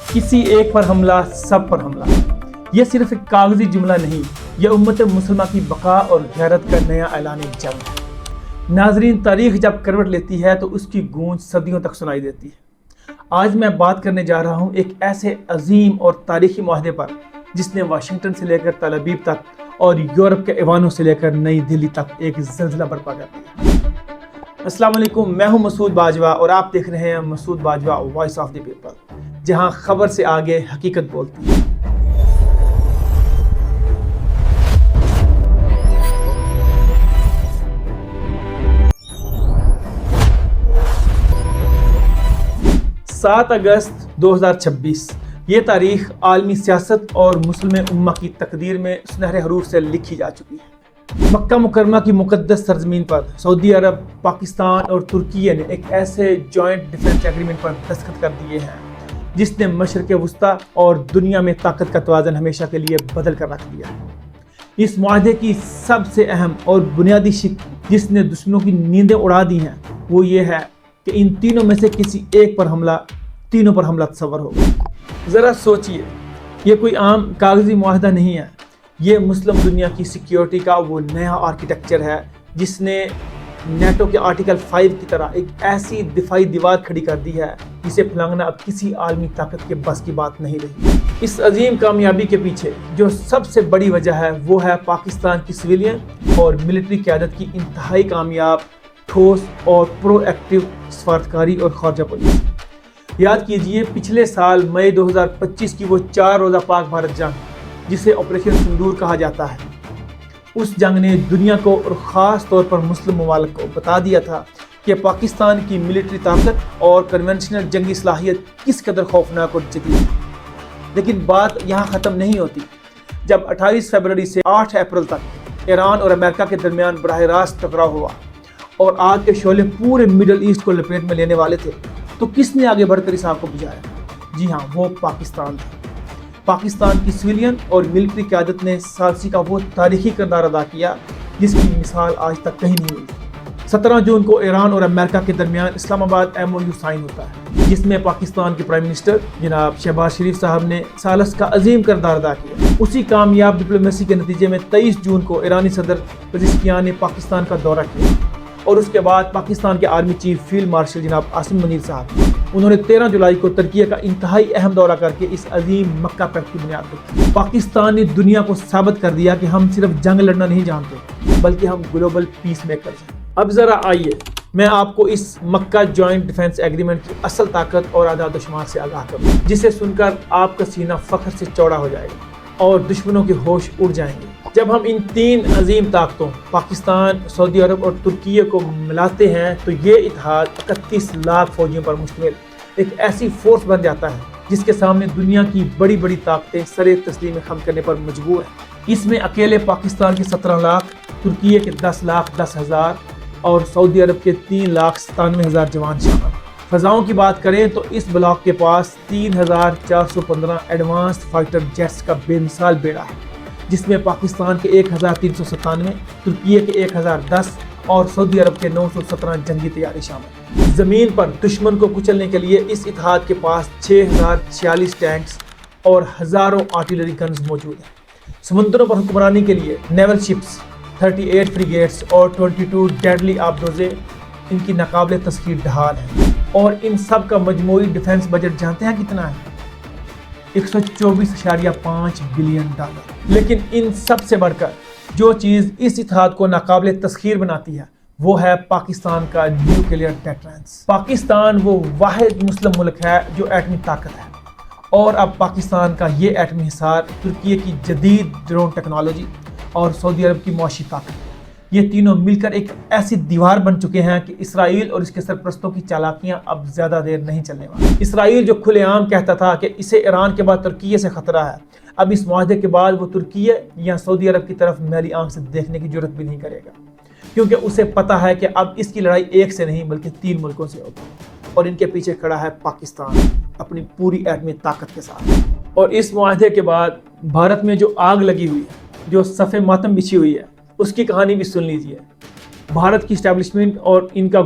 کسی ایک پر حملہ سب پر حملہ، یہ صرف ایک کاغذی جملہ نہیں، یہ امت مسلمہ کی بقا اور غیرت کا نیا اعلان جنگ ہے۔ ناظرین، تاریخ جب کروٹ لیتی ہے تو اس کی گونج صدیوں تک سنائی دیتی ہے۔ آج میں بات کرنے جا رہا ہوں ایک ایسے عظیم اور تاریخی معاہدے پر جس نے واشنگٹن سے لے کر تل ابیب تک اور یورپ کے ایوانوں سے لے کر نئی دلی تک ایک زلزلہ برپا کر دیا۔ السلام علیکم، میں ہوں مسعود باجوہ اور آپ دیکھ رہے ہیں Masood Bajwa voice of the people, جہاں خبر سے آگے حقیقت بولتی ہے۔ سات اگست 2026 یہ تاریخ عالمی سیاست اور مسلم امہ کی تقدیر میں سنہرے حروف سے لکھی جا چکی ہے۔ مکہ مکرمہ کی مقدس سرزمین پر سعودی عرب، پاکستان اور ترکیہ نے ایک ایسے جوائنٹ ڈیفنس ایگریمنٹ پر دستخط کر دیے ہیں جس نے مشرق وسطیٰ اور دنیا میں طاقت کا توازن ہمیشہ کے لیے بدل کر رکھ دیا۔ اس معاہدے کی سب سے اہم اور بنیادی شق جس نے دشمنوں کی نیندیں اڑا دی ہیں وہ یہ ہے کہ ان تینوں میں سے کسی ایک پر حملہ تینوں پر حملہ تصور ہوگا۔ ذرا سوچئے، یہ کوئی عام کاغذی معاہدہ نہیں ہے، یہ مسلم دنیا کی سیکیورٹی کا وہ نیا آرکیٹیکچر ہے جس نے نیٹو کے آرٹیکل 5 کی طرح ایک ایسی دفاعی دیوار کھڑی کر دی ہے جسے پھلانگنا اب کسی عالمی طاقت کے بس کی بات نہیں رہی۔ اس عظیم کامیابی کے پیچھے جو سب سے بڑی وجہ ہے وہ ہے پاکستان کی سویلین اور ملٹری قیادت کی انتہائی کامیاب، ٹھوس اور پرو ایکٹیو سفارتکاری اور خارجہ پالیسی۔ یاد کیجئے، پچھلے سال مئی 2025 کی وہ 4 روزہ پاک بھارت جنگ جسے آپریشن سندور کہا جاتا ہے، اس جنگ نے دنیا کو اور خاص طور پر مسلم ممالک کو بتا دیا تھا کہ پاکستان کی ملٹری طاقت اور کنونشنل جنگی صلاحیت کس قدر خوفناک اور جدید ہے۔ لیکن بات یہاں ختم نہیں ہوتی۔ جب 28 فروری سے 8 اپریل تک ایران اور امریکہ کے درمیان براہ راست ٹکراؤ ہوا اور آگ کے شعلے پورے مڈل ایسٹ کو لپیٹ میں لینے والے تھے تو کس نے آگے بڑھ کر اس آگ کو بجھایا؟ جی ہاں، وہ پاکستان تھا۔ پاکستان کی سویلین اور ملٹری قیادت نے ثالثی کا وہ تاریخی کردار ادا کیا جس کی مثال آج تک کہیں نہیں ملی۔ 17 جون کو ایران اور امریکہ کے درمیان اسلام آباد MOU سائن ہوتا ہے جس میں پاکستان کے پرائم منسٹر جناب شہباز شریف صاحب نے ثالث کا عظیم کردار ادا کیا۔ اسی کامیاب ڈپلومیسی کے نتیجے میں 23 جون کو ایرانی صدر پزشکیان نے پاکستان کا دورہ کیا اور اس کے بعد پاکستان کے آرمی چیف فیلڈ مارشل جناب عاصم منیر صاحب انہوں نے 13 جولائی کو ترکیہ کا انتہائی اہم دورہ کر کے اس عظیم مکہ پیکٹ کی بنیاد رکھی۔ پاکستان نے دنیا کو ثابت کر دیا کہ ہم صرف جنگ لڑنا نہیں جانتے بلکہ ہم گلوبل پیس میکرز ہیں۔ اب ذرا آئیے میں آپ کو اس مکہ جوائنٹ ڈیفنس ایگریمنٹ کی اصل طاقت اور اعداد و شمار سے آگاہ کروں، جسے سن کر آپ کا سینہ فخر سے چوڑا ہو جائے گا اور دشمنوں کے ہوش اڑ جائیں گے۔ جب ہم ان 3 عظیم طاقتوں پاکستان، سعودی عرب اور ترکیہ کو ملاتے ہیں تو یہ اتحاد 31 لاکھ فوجیوں پر مشتمل ایک ایسی فورس بن جاتا ہے جس کے سامنے دنیا کی بڑی بڑی طاقتیں سر تسلیم خم کرنے پر مجبور ہیں۔ اس میں اکیلے پاکستان کے 17 لاکھ، ترکیہ کے 10 لاکھ 10 ہزار اور سعودی عرب کے 3 لاکھ 97 ہزار جوان شامل۔ فضاؤں کی بات کریں تو اس بلاک کے پاس 3415 ایڈوانس فائٹر جیٹس کا بے مثال بیڑا ہے جس میں پاکستان کے 1397، ترکیہ کے 1010 اور سعودی عرب کے 917 جنگی طیارے شامل ہیں۔ زمین پر دشمن کو کچلنے کے لیے اس اتحاد کے پاس 6046 ٹینکس اور ہزاروں آرٹلری گنز موجود ہیں۔ سمندروں پر حکمرانی کے لیے نیول شپس، 38 فریگیٹس اور 22 ڈیڈلی آبدوزیں ان کی ناقابل تسخیر ڈھال ہیں، اور ان سب کا مجموعی ڈیفنس بجٹ جانتے ہیں کتنا ہے؟ 124.5 بلین ڈالر۔ لیکن ان سب سے بڑھ کر جو چیز اس اتحاد کو ناقابل تسخیر بناتی ہے وہ ہے پاکستان کا نیوکلیئر ڈیٹرنس۔ پاکستان وہ واحد مسلم ملک ہے جو ایٹمی طاقت ہے، اور اب پاکستان کا یہ ایٹمی حصار ترکیہ کی جدید ڈرون ٹیکنالوجی اور سعودی عرب کی معاشی طاقت، یہ تینوں مل کر ایک ایسی دیوار بن چکے ہیں کہ اسرائیل اور اس کے سرپرستوں کی چالاکیاں اب زیادہ دیر نہیں چلنے والی۔ اسرائیل جو کھلے عام کہتا تھا کہ اسے ایران کے بعد ترکیہ سے خطرہ ہے، اب اس معاہدے کے بعد وہ ترکیہ یا سعودی عرب کی طرف میلی آنکھ سے دیکھنے کی جرات بھی نہیں کرے گا، کیونکہ اسے پتہ ہے کہ اب اس کی لڑائی ایک سے نہیں بلکہ 3 ملکوں سے ہوگی، اور ان کے پیچھے کھڑا ہے پاکستان اپنی پوری ایٹمی طاقت کے ساتھ۔ اور اس معاہدے کے بعد بھارت میں جو آگ لگی ہوئی ہے، جو صف ماتم بچھی ہوئی ہے، اس کی کہانی بھی سن لیجئے۔ بھارت کی اسٹیبلشمنٹ اور ان کا